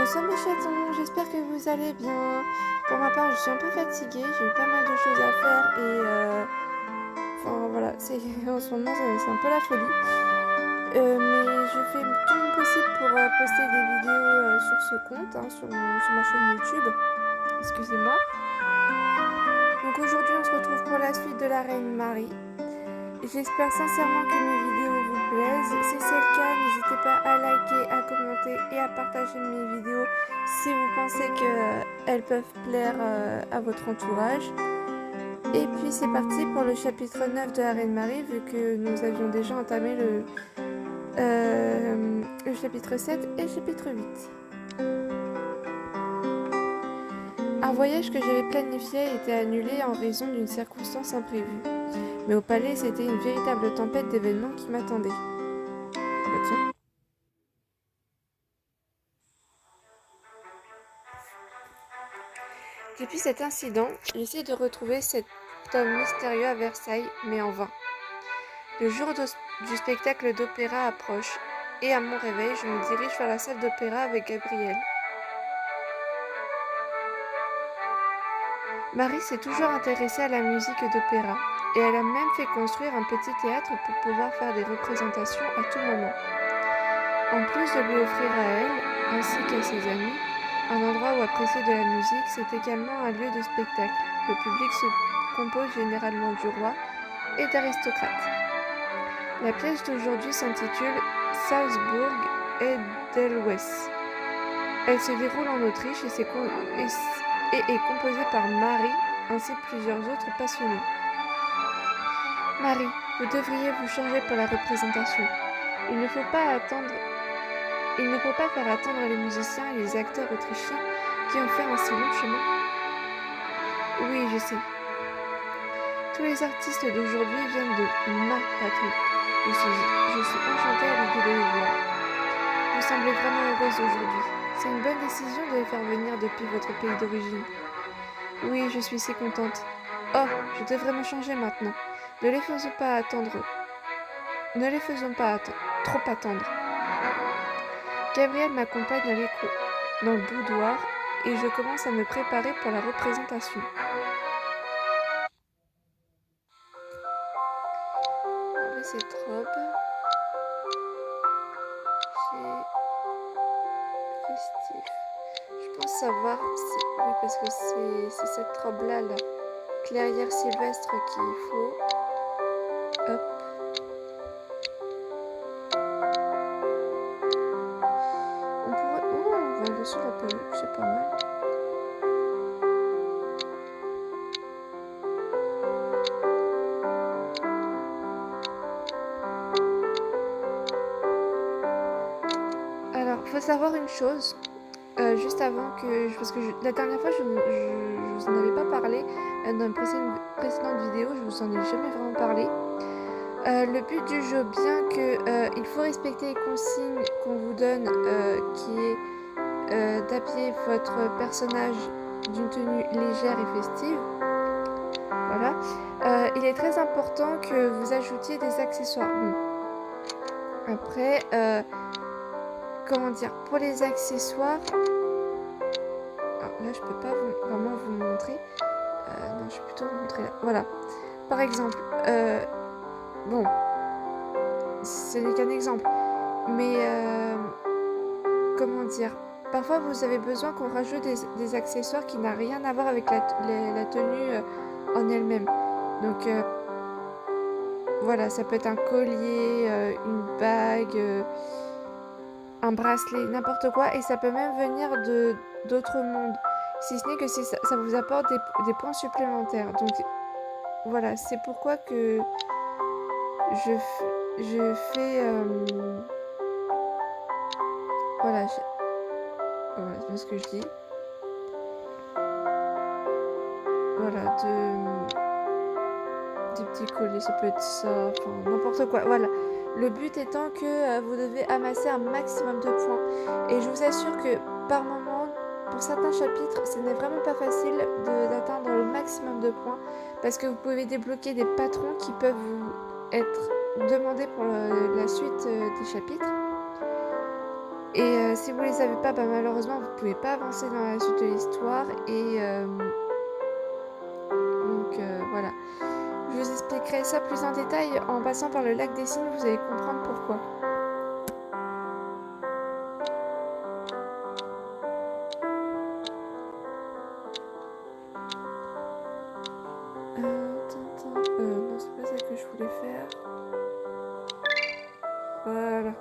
Bonsoir mes chatons, j'espère que vous allez bien. Pour ma part, je suis un peu fatiguée, j'ai eu pas mal de choses à faire et enfin voilà, en ce moment c'est un peu la folie. Mais je fais tout mon possible pour poster des vidéos sur ce compte, hein, sur ma chaîne YouTube. Excusez-moi. Donc aujourd'hui, on se retrouve pour la suite de la Reine Marie. J'espère sincèrement que mes vidéos vous plaisent. Si c'est le cas, n'hésitez pas à liker, à commenter et à partager mes vidéos si vous pensez qu'elles peuvent plaire à votre entourage. Et puis c'est parti pour le chapitre 9 de la Reine Marie, vu que nous avions déjà entamé le chapitre 7 et le chapitre 8. Un voyage que j'avais planifié a été annulé en raison d'une circonstance imprévue. Mais au palais, c'était une véritable tempête d'événements qui m'attendait. Bah tiens. Depuis cet incident, j'essaie de retrouver cet homme mystérieux à Versailles, mais en vain. Le jour du spectacle d'opéra approche, et à mon réveil, je me dirige vers la salle d'opéra avec Gabriel. Marie s'est toujours intéressée à la musique d'opéra, et elle a même fait construire un petit théâtre pour pouvoir faire des représentations à tout moment. En plus de lui offrir à elle, ainsi qu'à ses amis, un endroit où apprécier de la musique, c'est également un lieu de spectacle. Le public se compose généralement du roi et d'aristocrates. La pièce d'aujourd'hui s'intitule Salzburg et Edelweiss. Elle se déroule en Autriche et est composée par Marie ainsi que plusieurs autres passionnés. Marie, vous devriez vous changer pour la représentation. Il ne faut pas faire attendre les musiciens et les acteurs autrichiens qui ont fait un si long chemin. Oui, je sais. Tous les artistes d'aujourd'hui viennent de ma patrie. Je suis enchantée à l'idée de les voir. Vous semblez vraiment heureuse aujourd'hui. C'est une bonne décision de les faire venir depuis votre pays d'origine. Oui, je suis si contente. Oh, je devrais me changer maintenant. Ne les faisons pas attendre. Ne les faisons pas trop attendre. Gabriel m'accompagne dans le boudoir et je commence à me préparer pour la représentation. Enlever cette robe. J'ai festif. Je pense savoir si... Oui, parce que c'est cette robe-là, la clairière sylvestre qu'il faut. Hop. On pourrait... Oh, on va dessus la perruque, c'est pas mal. Alors, faut savoir une chose, juste avant que... la dernière fois, je vous en avais pas parlé, dans une précédente vidéo, je vous en ai jamais vraiment parlé. Le but du jeu, bien que il faut respecter les consignes qu'on vous donne, qui est d'habiller votre personnage d'une tenue légère et festive, voilà, il est très important que vous ajoutiez des accessoires. Bon. Après, comment dire, pour les accessoires, alors là je peux pas vraiment vous montrer, non je vais plutôt vous montrer là, voilà, par exemple, bon, ce n'est qu'un exemple, mais comment dire, parfois vous avez besoin qu'on rajoute des accessoires qui n'ont rien à voir avec la tenue en elle-même, donc voilà, ça peut être un collier, une bague, un bracelet, n'importe quoi, et ça peut même venir d'autres mondes, si ce n'est que ça vous apporte des points supplémentaires. Donc voilà, c'est pourquoi que je fais voilà, voilà, c'est bien ce que je dis. Voilà, des petits colliers, ça peut être ça, enfin n'importe quoi. Voilà. Le but étant que vous devez amasser un maximum de points. Et je vous assure que par moment, pour certains chapitres, ce n'est vraiment pas facile d'atteindre le maximum de points. Parce que vous pouvez débloquer des patrons qui peuvent vous être demandés pour la suite des chapitres. Et si vous les avez pas, malheureusement, vous pouvez pas avancer dans la suite de l'histoire. Et donc voilà. Je vous expliquerai ça plus en détail en passant par le lac des Cygnes, vous allez comprendre pourquoi. Non, c'est pas ça que je voulais faire. Voilà.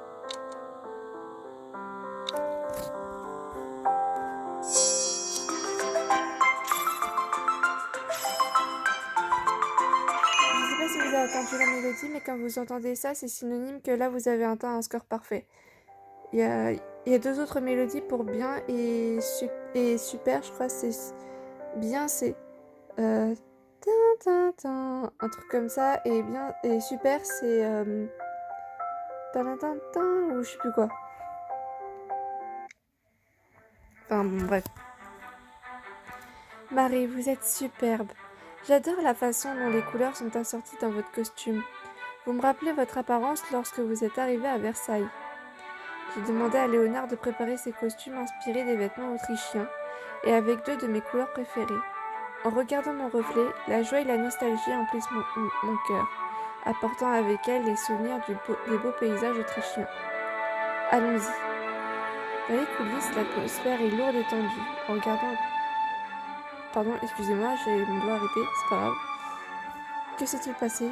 Je sais pas si vous avez entendu la mélodie, mais quand vous entendez ça, c'est synonyme que là, vous avez atteint un score parfait. Il y a deux autres mélodies pour bien et super, je crois, c'est bien, c'est un truc comme ça, et bien et super, c'est ou je sais plus quoi. Enfin bon, bref. Marie, vous êtes superbe. J'adore la façon dont les couleurs sont assorties dans votre costume. Vous me rappelez votre apparence lorsque vous êtes arrivée à Versailles. J'ai demandé à Léonard de préparer ses costumes inspirés des vêtements autrichiens et avec deux de mes couleurs préférées. En regardant mon reflet, la joie et la nostalgie emplissent mon cœur, apportant avec elles les souvenirs des beaux paysages autrichiens. Allons-y. Dans les coulisses, l'atmosphère est lourde et tendue. En regardant... Pardon, excusez-moi, j'ai mon doigt arrêté, c'est pas grave. Que s'est-il passé?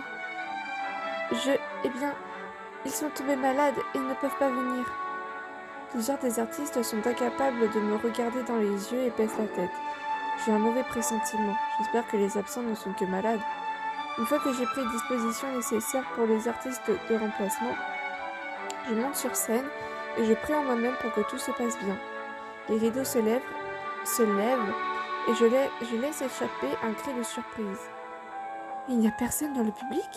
Eh bien, ils sont tombés malades et ils ne peuvent pas venir. Plusieurs des artistes sont incapables de me regarder dans les yeux et baissent la tête. J'ai un mauvais pressentiment. J'espère que les absents ne sont que malades. Une fois que j'ai pris les dispositions nécessaires pour les artistes de remplacement, je monte sur scène et je prie en moi-même pour que tout se passe bien. Les rideaux se lèvent et je laisse échapper un cri de surprise. Il n'y a personne dans le public?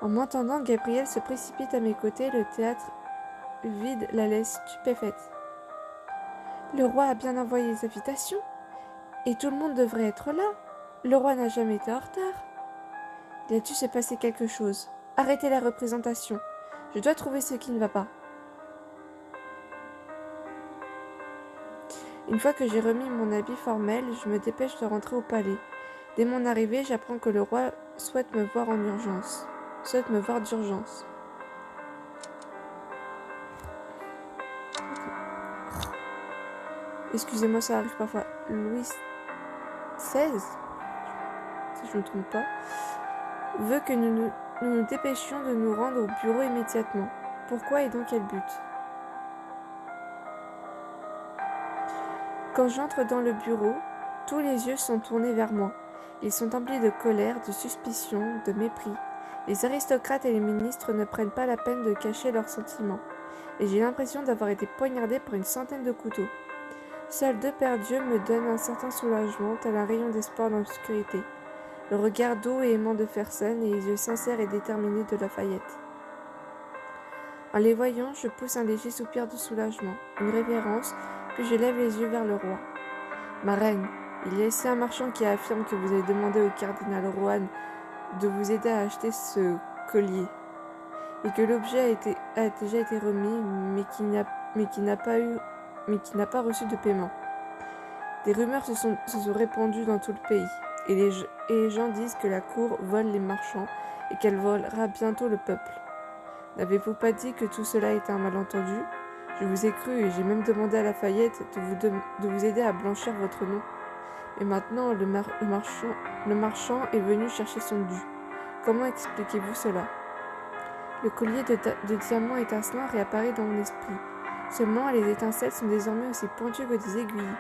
En m'entendant, Gabrielle se précipite à mes côtés, le théâtre vide la laisse stupéfaite. Le roi a bien envoyé les invitations, et tout le monde devrait être là. Le roi n'a jamais été en retard. Il a dû se passer quelque chose. Arrêtez la représentation. Je dois trouver ce qui ne va pas. Une fois que j'ai remis mon habit formel, je me dépêche de rentrer au palais. Dès mon arrivée, j'apprends que le roi souhaite me voir d'urgence. Excusez-moi, ça arrive parfois. Louis XVI, si je ne me trompe pas, veut que nous nous dépêchions de nous rendre au bureau immédiatement. Pourquoi et dans quel but? Quand j'entre dans le bureau, tous les yeux sont tournés vers moi. Ils sont emplis de colère, de suspicion, de mépris. Les aristocrates et les ministres ne prennent pas la peine de cacher leurs sentiments, et j'ai l'impression d'avoir été poignardée par une centaine de couteaux. Seuls deux paires d'yeux me donnent un certain soulagement, tel un rayon d'espoir dans l'obscurité. Le regard doux et aimant de Fersen et les yeux sincères et déterminés de Lafayette. En les voyant, je pousse un léger soupir de soulagement, une révérence, puis je lève les yeux vers le roi. Ma reine, il y a ici un marchand qui affirme que vous avez demandé au cardinal Rohan de vous aider à acheter ce collier, et que l'objet a déjà été remis, mais qui n'a pas reçu de paiement. Des rumeurs se sont répandues dans tout le pays, et les gens disent que la cour vole les marchands et qu'elle volera bientôt le peuple. N'avez-vous pas dit que tout cela était un malentendu? Je vous ai cru et j'ai même demandé à Lafayette de vous aider à blanchir votre nom. Et maintenant, le marchand est venu chercher son dû. Comment expliquez-vous cela? Le collier de diamants étincelant réapparaît dans mon esprit. Seulement, les étincelles sont désormais aussi pointues que des aiguilles.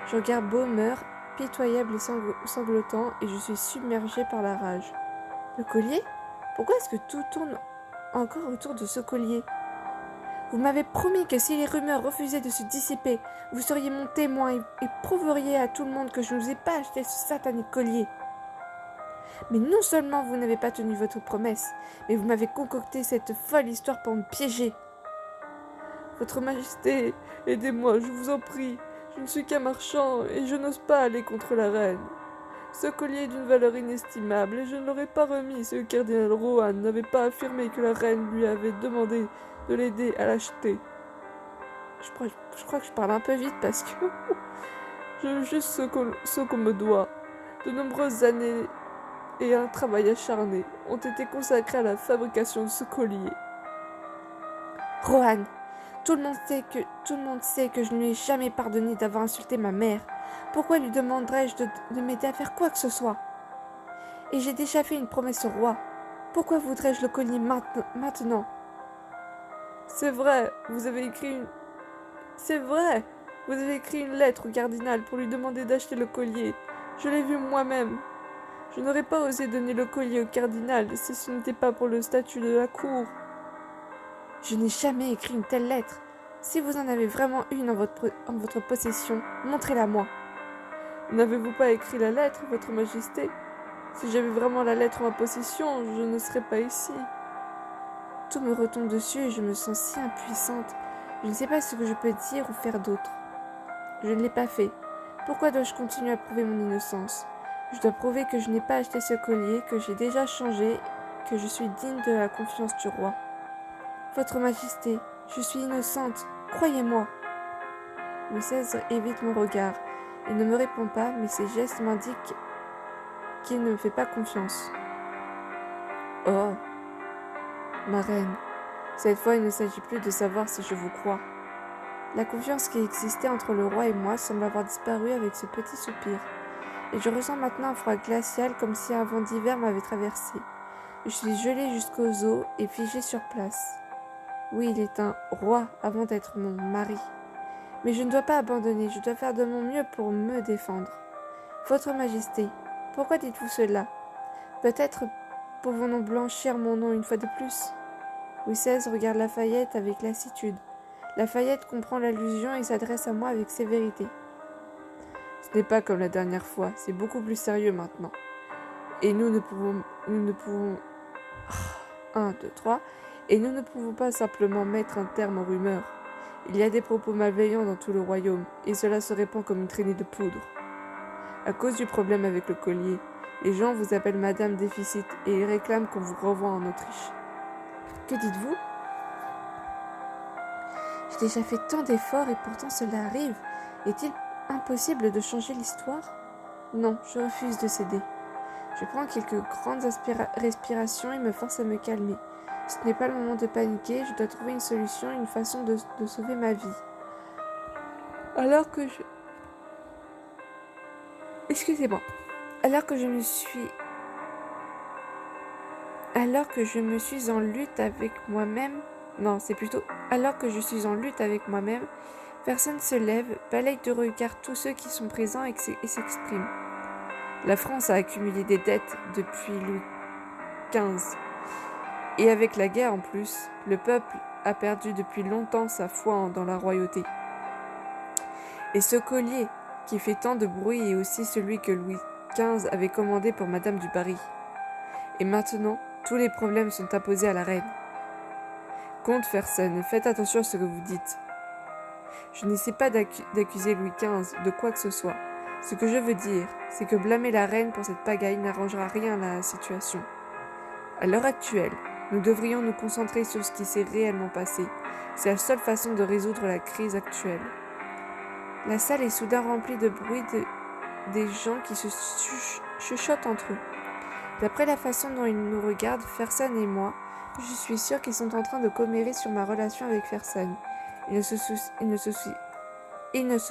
Je regarde Baumer, pitoyable et sanglotant, et je suis submergée par la rage. Le collier? Pourquoi est-ce que tout tourne encore autour de ce collier? Vous m'avez promis que si les rumeurs refusaient de se dissiper, vous seriez mon témoin et prouveriez à tout le monde que je ne vous ai pas acheté ce satané collier. Mais non seulement vous n'avez pas tenu votre promesse, mais vous m'avez concocté cette folle histoire pour me piéger. Votre Majesté, aidez-moi, je vous en prie. Je ne suis qu'un marchand et je n'ose pas aller contre la reine. Ce collier est d'une valeur inestimable et je ne l'aurais pas remis si le cardinal Rohan n'avait pas affirmé que la reine lui avait demandé de l'aider à l'acheter. Je crois que je parle un peu vite parce que je veux juste ce qu'on me doit. De nombreuses années et un travail acharné ont été consacrés à la fabrication de ce collier. Rohan, tout le monde sait que je ne lui ai jamais pardonné d'avoir insulté ma mère. Pourquoi lui demanderais-je de m'aider à faire quoi que ce soit? Et j'ai déjà fait une promesse au roi. Pourquoi voudrais-je le collier maintenant? C'est vrai, vous avez écrit une lettre au cardinal pour lui demander d'acheter le collier. Je l'ai vu moi-même. Je n'aurais pas osé donner le collier au cardinal si ce n'était pas pour le statut de la cour. Je n'ai jamais écrit une telle lettre. Si vous en avez vraiment une en votre possession, montrez-la moi. N'avez-vous pas écrit la lettre, votre majesté? Si j'avais vraiment la lettre en ma possession, je ne serais pas ici. Tout me retombe dessus et je me sens si impuissante. Je ne sais pas ce que je peux dire ou faire d'autre. Je ne l'ai pas fait. Pourquoi dois-je continuer à prouver mon innocence? Je dois prouver que je n'ai pas acheté ce collier, que j'ai déjà changé, que je suis digne de la confiance du roi. Votre Majesté, je suis innocente, croyez-moi. Louis XVI évite mon regard. Il ne me répond pas, mais ses gestes m'indiquent qu'il ne me fait pas confiance. Oh, ma reine, cette fois il ne s'agit plus de savoir si je vous crois. La confiance qui existait entre le roi et moi semble avoir disparu avec ce petit soupir, et je ressens maintenant un froid glacial comme si un vent d'hiver m'avait traversé. Je suis gelée jusqu'aux os et figée sur place. Oui, il est un roi avant d'être mon mari. Mais je ne dois pas abandonner, je dois faire de mon mieux pour me défendre. Votre Majesté, pourquoi dites-vous cela? Peut-être pouvons-nous blanchir mon nom une fois de plus? Louis XVI regarde Lafayette avec lassitude. Lafayette comprend l'allusion et s'adresse à moi avec sévérité. Ce n'est pas comme la dernière fois, c'est beaucoup plus sérieux maintenant. Et nous ne pouvons... 1, 2, 3. Et nous ne pouvons pas simplement mettre un terme aux rumeurs. Il y a des propos malveillants dans tout le royaume, et cela se répand comme une traînée de poudre. À cause du problème avec le collier, les gens vous appellent Madame Déficit, et ils réclament qu'on vous renvoie en Autriche. Que dites-vous? J'ai déjà fait tant d'efforts et pourtant cela arrive. Est-il impossible de changer l'histoire? Non, je refuse de céder. Je prends quelques grandes respirations et me force à me calmer. Ce n'est pas le moment de paniquer, je dois trouver une solution, une façon de sauver ma vie. Alors que je... Excusez-moi. Alors que je me suis en lutte avec moi-même... Non, c'est plutôt... Alors que je suis en lutte avec moi-même, personne se lève, balaye de regard tous ceux qui sont présents et s'expriment. La France a accumulé des dettes depuis Louis XV. Et avec la guerre en plus, le peuple a perdu depuis longtemps sa foi dans la royauté. Et ce collier, qui fait tant de bruit, est aussi celui que Louis XV avait commandé pour Madame du Barry. Et maintenant, tous les problèmes sont imposés à la reine. Comte Fersen, faites attention à ce que vous dites. Je n'essaie pas d'accuser Louis XV de quoi que ce soit. Ce que je veux dire, c'est que blâmer la reine pour cette pagaille n'arrangera rien à la situation. À l'heure actuelle, nous devrions nous concentrer sur ce qui s'est réellement passé. C'est la seule façon de résoudre la crise actuelle. La salle est soudain remplie de bruit des gens qui se chuchotent entre eux. D'après la façon dont ils nous regardent, Fersen et moi, je suis sûre qu'ils sont en train de commérer sur ma relation avec Fersen. Ils ne se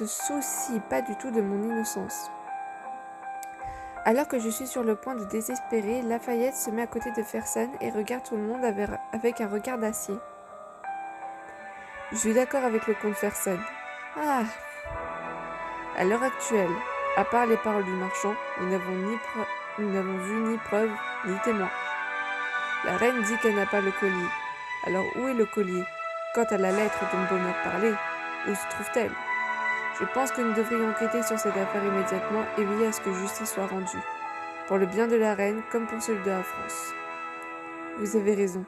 soucient pas du tout de mon innocence. Alors que je suis sur le point de désespérer, Lafayette se met à côté de Fersen et regarde tout le monde avec un regard d'acier. Je suis d'accord avec le comte Fersen. Ah! À l'heure actuelle, à part les paroles du marchand, nous n'avons vu ni preuve ni témoin. La reine dit qu'elle n'a pas le collier. Alors où est le collier? Quant à la lettre dont Bonheur parlait, où se trouve-t-elle? Je pense que nous devrions enquêter sur cette affaire immédiatement et veiller à ce que justice soit rendue, pour le bien de la reine comme pour celui de la France. Vous avez raison.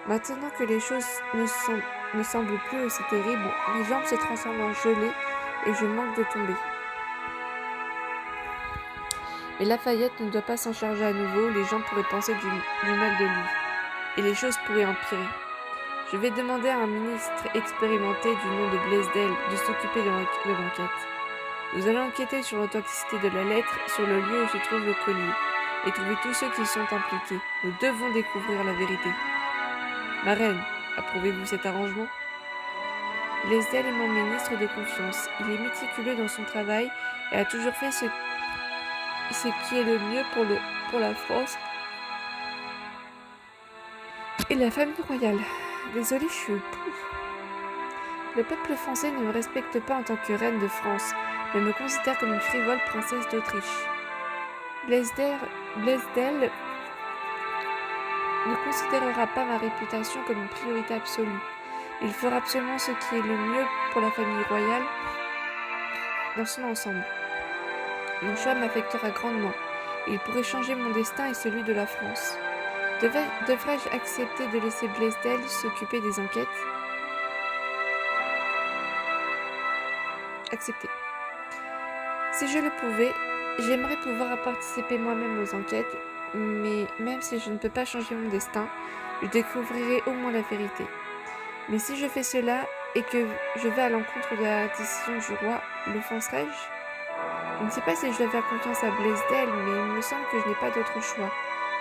Maintenant que les choses ne semblent plus aussi terribles, mes jambes se transforment en gelée et je manque de tomber. Mais Lafayette ne doit pas s'en charger à nouveau, les gens pourraient penser du mal de lui, et les choses pourraient empirer. Je vais demander à un ministre expérimenté du nom de Blaisdell de s'occuper de l'enquête. Nous allons enquêter sur l'authenticité de la lettre, sur le lieu où se trouve le collier, et trouver tous ceux qui y sont impliqués. Nous devons découvrir la vérité. Ma reine, approuvez-vous cet arrangement? Blaisdell est mon ministre de confiance. Il est méticuleux dans son travail et a toujours fait ce qui est le mieux pour la France et la famille royale. Désolée, je suis pou. Le peuple français ne me respecte pas en tant que reine de France, mais me considère comme une frivole princesse d'Autriche. Blaisdell ne considérera pas ma réputation comme une priorité absolue. Il fera absolument ce qui est le mieux pour la famille royale dans son ensemble. Mon choix m'affectera grandement. Il pourrait changer mon destin et celui de la France. Devrais-je accepter de laisser Blaisdell s'occuper des enquêtes? Accepter. Si je le pouvais, j'aimerais pouvoir participer moi-même aux enquêtes, mais même si je ne peux pas changer mon destin, je découvrirai au moins la vérité. Mais si je fais cela et que je vais à l'encontre de la décision du roi, l'offenserai-je? Je ne sais pas si je dois faire confiance à Blaisdell, mais il me semble que je n'ai pas d'autre choix.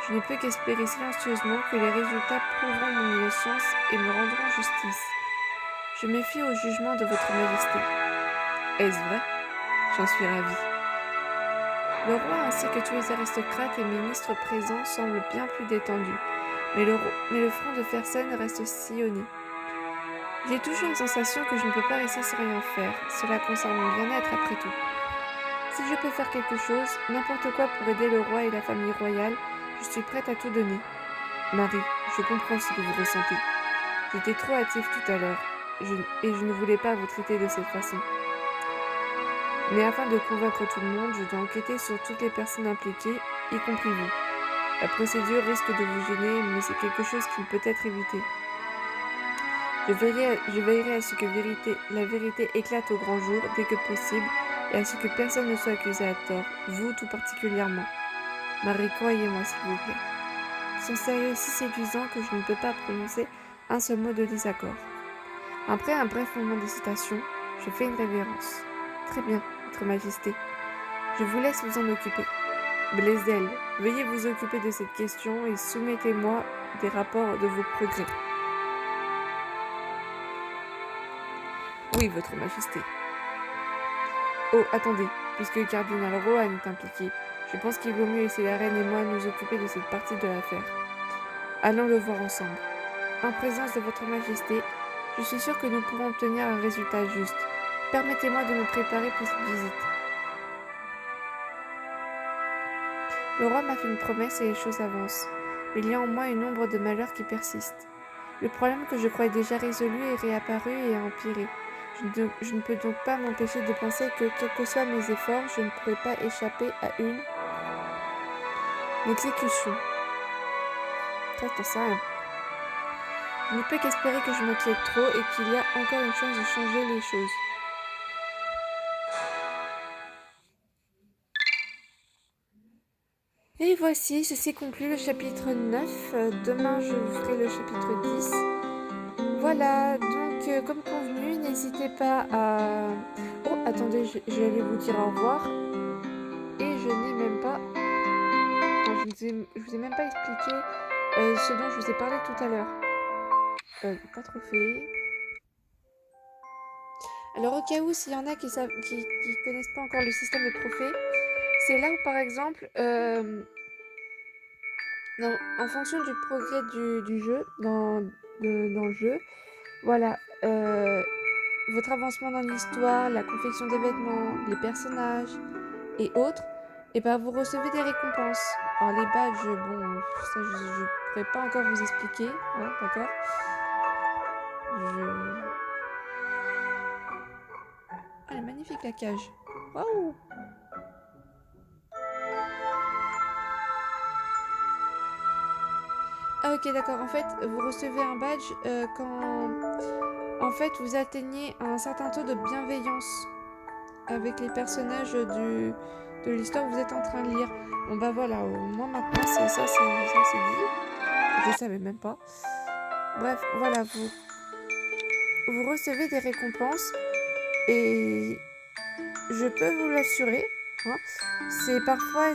Je ne peux qu'espérer silencieusement que les résultats prouveront mon innocence et me rendront justice. Je me fie au jugement de votre majesté. Est-ce vrai? J'en suis ravie. Le roi ainsi que tous les aristocrates et ministres présents semblent bien plus détendus, mais le front de Fersen reste sillonné. J'ai toujours une sensation que je ne peux pas rester sans rien faire. Cela concerne mon bien-être après tout. Si je peux faire quelque chose, n'importe quoi pour aider le roi et la famille royale, je suis prête à tout donner. Marie, je comprends ce que vous ressentez. J'étais trop hâtive tout à l'heure, et je ne voulais pas vous traiter de cette façon. Mais afin de convaincre tout le monde, je dois enquêter sur toutes les personnes impliquées, y compris vous. La procédure risque de vous gêner, mais c'est quelque chose qui peut être évité. Je veillerai à ce que la vérité éclate au grand jour dès que possible et à ce que personne ne soit accusé à tort, vous tout particulièrement. Marie, croyez-moi s'il vous plaît. Son sérieux est si séduisant que je ne peux pas prononcer un seul mot de désaccord. Après un bref moment d'hésitation, je fais une révérence. Très bien, Votre Majesté. Je vous laisse vous en occuper. Blaisdell, veuillez vous occuper de cette question et soumettez-moi des rapports de vos progrès. Oui, Votre Majesté. Oh, attendez, puisque le cardinal Rohan est impliqué, je pense qu'il vaut mieux laisser la reine et moi nous occuper de cette partie de l'affaire. Allons le voir ensemble. En présence de Votre Majesté, je suis sûre que nous pourrons obtenir un résultat juste. Permettez-moi de me préparer pour cette visite. Le roi m'a fait une promesse et les choses avancent. Mais il y a en moi une ombre de malheur qui persiste. Le problème que je croyais déjà résolu est réapparu et a empiré. Je ne peux donc pas m'empêcher de penser que, quels que soient mes efforts, je ne pourrai pas échapper à une exécution. Ça, t'en sais rien. Je ne peux qu'espérer que je m'inquiète trop et qu'il y a encore une chance de changer les choses. Et voici, ceci conclut le chapitre 9. Demain, je ferai le chapitre 10. Voilà, donc comme convenu, n'hésitez pas à... Oh, attendez, j'allais vous dire au revoir. Et je n'ai même pas... Enfin, je vous ai même pas expliqué ce dont je vous ai parlé tout à l'heure. Pas trophée. Alors au cas où, s'il y en a qui connaissent pas encore le système de trophée, c'est là où par exemple, en fonction du progrès du jeu, dans le jeu, voilà, votre avancement dans l'histoire, la confection des vêtements, les personnages et autres, et ben vous recevez des récompenses. Alors les badges, bon, ça je pourrais pas encore vous expliquer, hein, d'accord. Ah, elle est magnifique la cage. Waouh! Ah ok d'accord, en fait vous recevez un badge quand en fait vous atteignez un certain taux de bienveillance avec les personnages de l'histoire que vous êtes en train de lire. Bon bah voilà, moi maintenant c'est ça c'est dit. Je savais même pas. Bref, voilà, vous recevez des récompenses et je peux vous l'assurer, hein, c'est parfois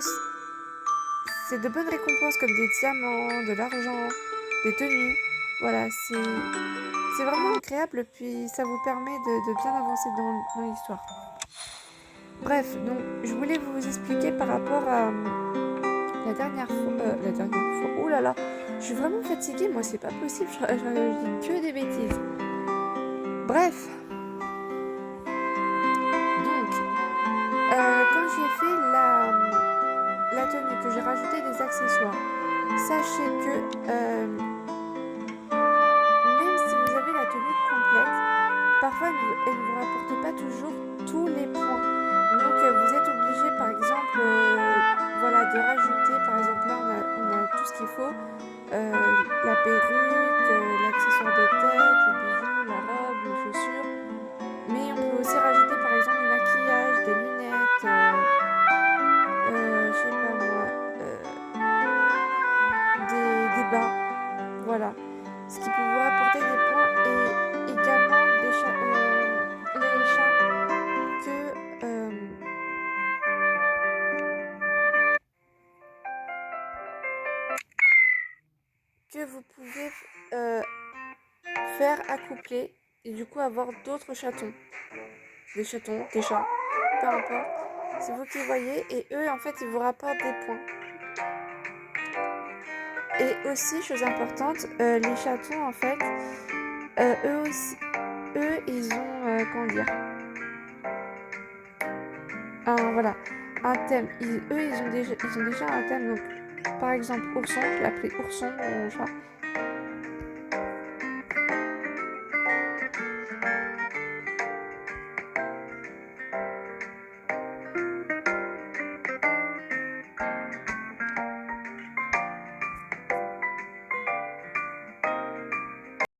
c'est de bonnes récompenses comme des diamants, de l'argent, des tenues. Voilà, c'est vraiment agréable, puis ça vous permet de bien avancer dans l'histoire. Bref, donc je voulais vous expliquer par rapport à la dernière fois. Oh là là, je suis vraiment fatiguée, moi c'est pas possible, je dis que des bêtises. Bref, donc quand j'ai fait la tenue, que j'ai rajouté des accessoires, sachez que même si vous avez la tenue complète, parfois elle ne vous rapporte pas toujours tous les points. Donc vous êtes obligé par exemple voilà, de rajouter, par exemple là on a tout ce qu'il faut, la perruque, l'accessoire de tête, les bijoux, la robe, les chaussures. Mais on peut aussi rajouter par exemple du maquillage, des lunettes, je sais pas moi, des bas, voilà. Ce qui peut vous rapporter des points et également les chats que vous pouvez faire accoupler et du coup avoir d'autres chatons. Des chatons, des chats, peu importe. C'est vous qui voyez et eux en fait ils vous rapportent des points. Et aussi, chose importante, les chatons en fait, eux aussi, eux ils ont, comment dire, voilà, un thème. Eux ils ont déjà un thème. Donc par exemple ourson, je l'ai appelé ourson mon chat.